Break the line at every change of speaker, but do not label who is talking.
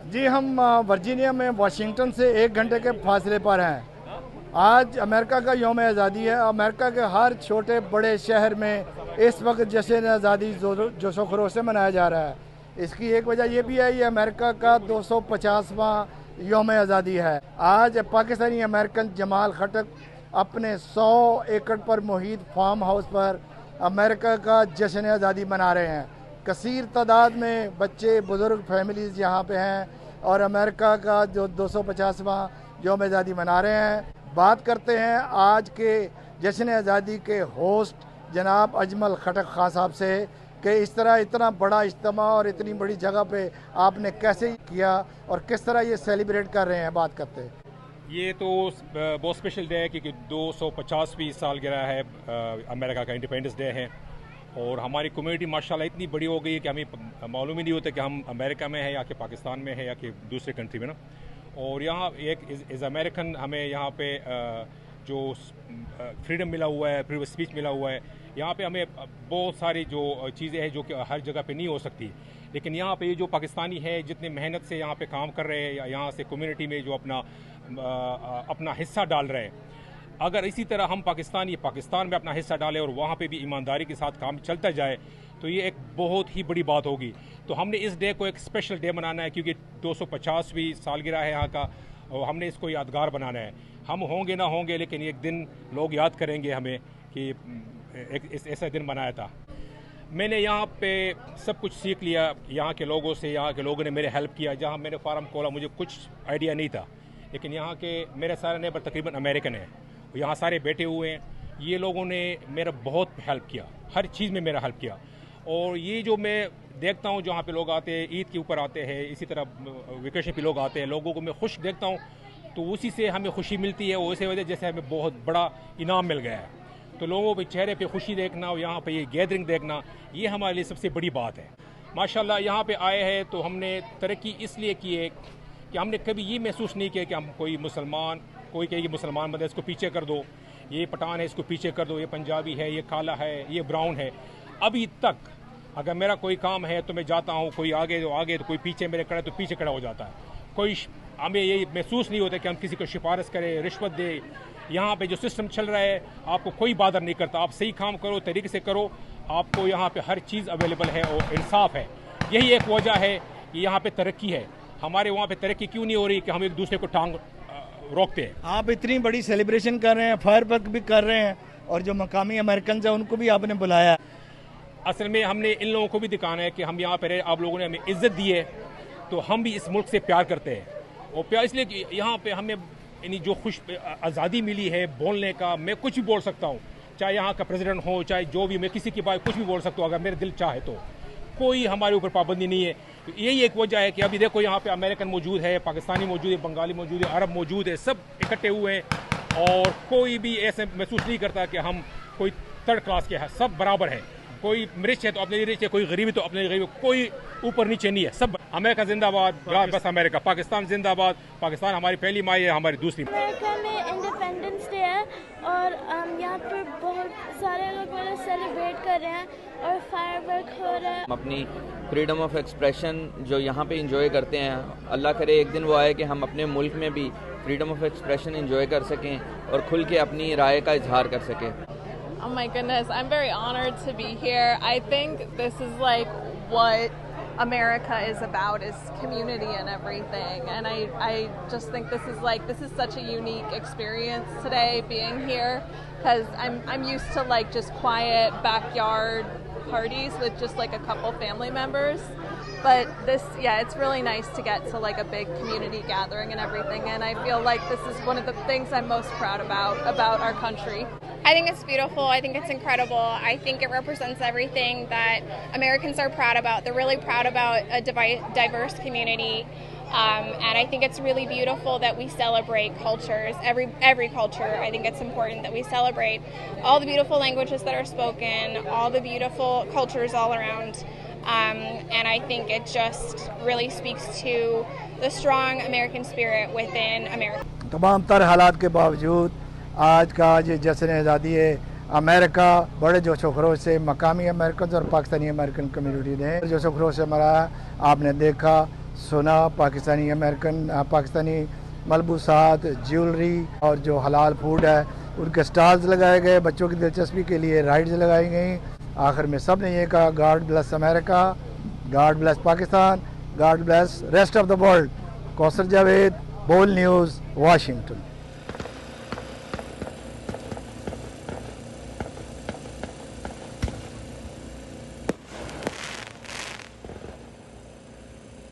जी हम वर्जीनिया में वाशिंगटन से 1 घंटे के फासले पर हैं। आज अमेरिका का यौम आज़ादी है। अमेरिका के हर छोटे बड़े शहर में इस वक्त जश्न आज़ादी जोशो खरोश से मनाया जा रहा है। इसकी एक वजह यह भी है, ये अमेरिका का 250वां यौम आज़ादी है। आज पाकिस्तानी अमेरिकन जमाल खटक अपने 100 एकड़ पर मुहित फार्म हाउस पर अमेरिका का जश्न आज़ादी मना रहे हैं। कसीर तादाद में बच्चे बुज़ुर्ग फैमिलीज़ यहाँ पे हैं और अमेरिका का जो 250वां यौम आज़ादी मना रहे हैं। बात करते हैं आज के जश्न आज़ादी के होस्ट जनाब अजमल खटक खां साहब से कि इस तरह इतना बड़ा इज्तिमा और इतनी बड़ी जगह पे आपने कैसे किया और किस तरह ये सेलिब्रेट कर रहे हैं। बात करते हैं।
ये तो बहुत स्पेशल डे है क्योंकि 250वीं सालगिरह है अमेरिका का इंडिपेंडेंस डे है और हमारी कम्युनिटी माशाल्लाह इतनी बड़ी हो गई है कि हमें मालूम ही नहीं होता कि हम अमेरिका में हैं या कि पाकिस्तान में हैं या कि दूसरे कंट्री में ना। और यहाँ एक इज़ अमेरिकन हमें यहाँ पे जो फ्रीडम मिला हुआ है, फ्रीडम स्पीच मिला हुआ है। यहाँ पे हमें बहुत सारी जो चीज़ें हैं जो कि हर जगह पे नहीं हो सकती, लेकिन यहाँ पे ये जो पाकिस्तानी है जितने मेहनत से यहाँ पे काम कर रहे हैं या यहाँ से कम्युनिटी में जो अपना हिस्सा डाल रहे हैं, अगर इसी तरह हम पाकिस्तान में अपना हिस्सा डालें और वहाँ पे भी ईमानदारी के साथ काम चलता जाए तो ये एक बहुत ही बड़ी बात होगी। तो हमने इस डे को एक स्पेशल डे मनाना है क्योंकि 250वीं सालगिरह है यहाँ का और हमने इसको यादगार बनाना है। हम होंगे ना होंगे लेकिन एक दिन लोग याद करेंगे हमें कि एक ऐसा दिन मनाया था। मैंने यहाँ पे सब कुछ सीख लिया यहाँ के लोगों से। यहाँ के लोगों ने मेरे हेल्प किया। जहाँ मैंने फार्म खोला मुझे कुछ आइडिया नहीं था, लेकिन यहाँ के मेरे सारे नेबर तकरीबन अमेरिकन हैं, यहाँ सारे बैठे हुए हैं। ये लोगों ने मेरा बहुत हेल्प किया, हर चीज़ में मेरा हेल्प किया। और ये जो मैं देखता हूँ जहाँ पे लोग आते हैं, ईद के ऊपर आते हैं, इसी तरह वेकेशन पे लोग आते हैं, लोगों को मैं खुश देखता हूँ तो उसी से हमें खुशी मिलती है। उसी वजह जैसे हमें बहुत बड़ा इनाम मिल गया है, तो लोगों के चेहरे पे खुशी देखना और यहाँ पे ये गैदरिंग देखना, ये हमारे लिए सबसे बड़ी बात है। माशाल्लाह यहाँ पे आए हैं तो हमने तरक्की इसलिए की है कि हमने कभी ये महसूस नहीं किया कि हम कोई कहेगी मुसलमान बंदा इसको पीछे कर दो, ये पठान है इसको पीछे कर दो, ये पंजाबी है, ये काला है, ये ब्राउन है। अभी तक अगर मेरा कोई काम है तो मैं जाता हूँ, कोई आगे तो कोई पीछे मेरे खड़ा तो पीछे खड़ा हो जाता है। हमें ये महसूस नहीं होता कि हम किसी को सिफारिश करें, रिश्वत दें। यहाँ पे जो सिस्टम चल रहा है आपको कोई बादर नहीं करता। आप सही काम करो, तरीके से करो, आपको यहाँ पे हर चीज़ अवेलेबल है और इंसाफ है। यही एक वजह है कि यहाँ पे तरक्की है। हमारे वहाँ पे तरक्की क्यों नहीं हो रही कि हम एक दूसरे को टांग रोकते हैं।
आप इतनी बड़ी सेलिब्रेशन कर रहे हैं, फायर वर्क भी कर रहे हैं और जो मकामी अमेरिकन हैं उनको भी आपने बुलाया।
असल में हमने इन लोगों को भी दिखाना है कि हम यहाँ पे रहे, आप लोगों ने हमें इज्जत दी है तो हम भी इस मुल्क से प्यार करते हैं। और प्यार इसलिए कि यहाँ पे हमें यानी जो आज़ादी मिली है बोलने का, मैं कुछ भी बोल सकता हूँ, चाहे यहाँ का प्रेसिडेंट हो चाहे जो भी, मैं किसी की बात कुछ भी बोल सकता हूँ अगर मेरे दिल चाहे तो। कोई हमारे ऊपर पाबंदी नहीं है। तो यही एक वजह है कि अभी देखो यहाँ पे अमेरिकन मौजूद है, पाकिस्तानी मौजूद है, बंगाली मौजूद है, अरब मौजूद है, सब इकट्ठे हुए हैं और कोई भी ऐसे महसूस नहीं करता कि हम कोई थर्ड क्लास के हैं। सब बराबर है। कोई रिच है तो अपने लिए रिच है, कोई गरीब है तो अपने लिए गरीब है, कोई ऊपर नीचे नहीं है। सब अमेरिका जिंदाबाद, बस अमेरिका। पाकिस्तान जिंदाबाद। पाकिस्तान हमारी पहली माई है, हमारी दूसरी।
अमेरिका में इंडिपेंडेंस डे है और यहाँ पर बहुत सारे लोग मतलब सेलिब्रेट कर रहे हैं और फायरवर्क हो रहा है।
हम अपनी फ्रीडम ऑफ एक्सप्रेशन जो यहाँ पे इंजॉय करते हैं, अल्लाह करे एक दिन वो आए कि हम अपने मुल्क में भी फ्रीडम ऑफ एक्सप्रेशन इंजॉय कर सकें और खुल के अपनी राय का इजहार कर सकें।
Oh my goodness, I'm very honored to be here. I think this is like what America is about, is community and everything. And I just think this is such a unique experience today being here, because I'm used to like just quiet backyard parties with just like a couple family members. But it's really nice to get to like a big community gathering and everything. And I feel like this is one of the things I'm most proud about our country.
I think it's beautiful. I think it's incredible. I think it represents everything that Americans are proud about. They're really proud about a diverse community. And I think it's really beautiful that we celebrate cultures, every culture. I think it's important that we celebrate all the beautiful languages that are spoken, all the beautiful cultures all around. And I think it just really speaks to the strong American spirit within America.
तमाम तर हालात के बावजूद आज का ये जश्न आज़ादी है अमेरिका बड़े जोशो खरोश से मकामी अमेरिकन और पाकिस्तानी अमेरिकन कम्युनिटी ने जोशो खरोश से मनाया। आपने देखा सोना, पाकिस्तानी अमेरिकन पाकिस्तानी मलबूसात, ज्वेलरी और जो हलाल फूड है उनके स्टॉल्स लगाए गए। बच्चों की दिलचस्पी के लिए राइड्स लगाई गई। आखिर में सब ने ये कहा, God bless America, God bless Pakistan, God bless rest of the world. Kausar Javed, बोल न्यूज़, वाशिंगटन।